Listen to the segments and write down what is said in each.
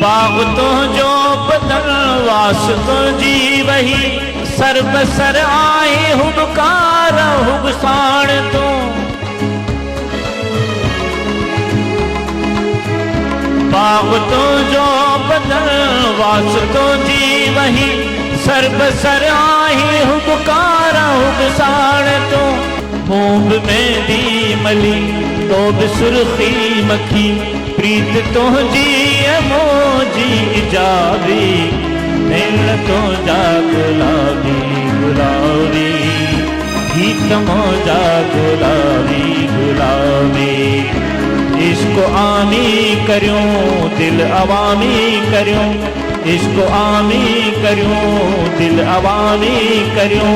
बाग तो जो बदन वास तो जी वही सर्ब सर आए हुबकार हुबसाण तो बाग तो जो बदन वास तो जी वही सर्ब सर आए हुबकार हुबसाण तो मूंब में दी मली तो सुर्खी मखी प्रीत तो जी मोजी जावी नैण तो जा गुलाबी गुलाबी गीत मोजा गुलाबी गुलाबी इसको आमी करूं दिल अवामी करूं इसको आमी करूं दिल अवामी करूं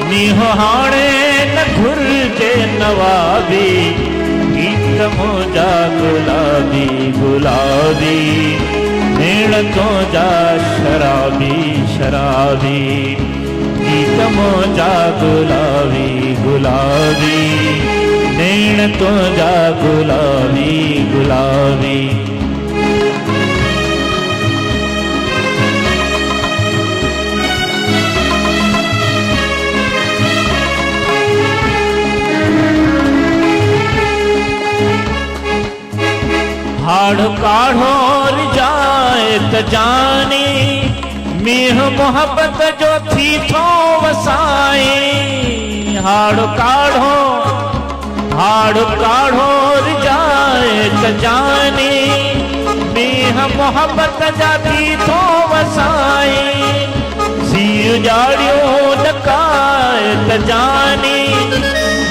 मीहो हाणे न घुर्जे नवाबी गीत मोजा गुलाबी गुलाबी नैण तो जा शराबी शराबी गीत मोजा गुलाबी गुलाबी नैण तो जा गुलाबी गुलाबी हाड़ काढ़ो जाए त जानी मीह मोहब्बत जो थी थो वसाई हाड़ काढ़ो जाए त जानी मीह मोहब्बत जा थी थो वसाई सी उजाड़ियो नकाए त जानी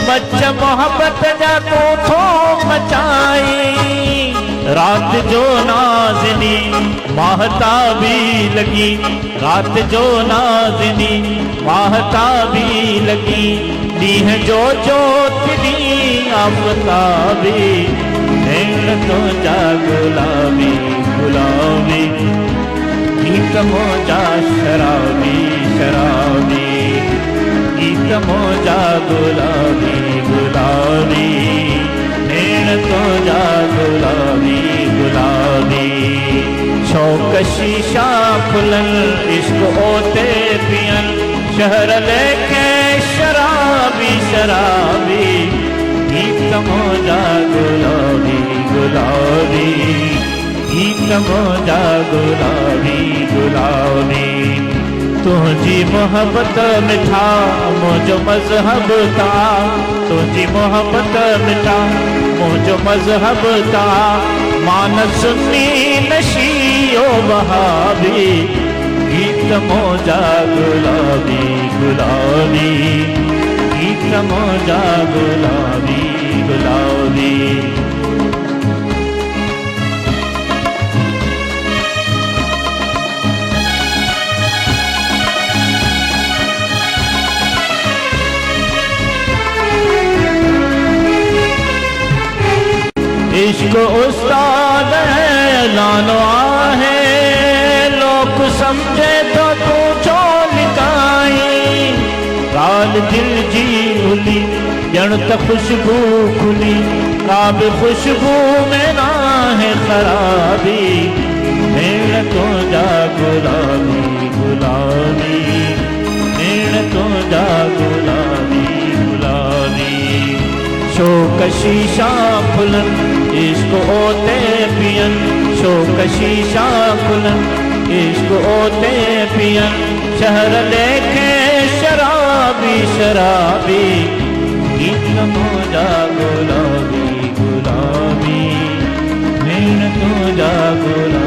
मच मोहब्बत जा तो थो मचाई रात जो नाज़नी महताबी लगी रात जो नाज़नी महताबी लगी ॾींह जो ज्योति आफ़ताबी नैण तो जा गुलाबी गुलाबी गीत मोजा शराबी शराबी गीत मोजा गुलाबी गुलाबी नैण तो जा गुलाबी गुलाबी शौक शीशा फुलन इश्क ओते पियन शहर लेके शराबी शराबी गीत मोजा गुलाबी गुलाबी गीत मोजा गुलाबी गुलाबी तुझी मोहब्बत मिठा मुझो मजहब ता तुझी मोहब्बत मिठा मुझो मजहब ता मान सुन्नी नशियो वहाबी गीत मोजा गुलाबी गुलाबी गीत मोजा गुलाबी गुलाबी इश्क उस्ताद है लानो आहे लोग समझे तो तू छो लिकाई काल दिल जी उली जण त खुशबू खुली का भी खुशबू में ना है खराबी नैण तो जा गुलाबी गुलाबी नैण तो जा गुलाबी गुलाबी शोक शीशा फुलन इश्क ओते पियन शोक शीशा फुलन इश्क ओते पियन शहर लेके शराबी शराबी गीत मोजा गुलाबी गुलाबी नैण तो जा गुलाबी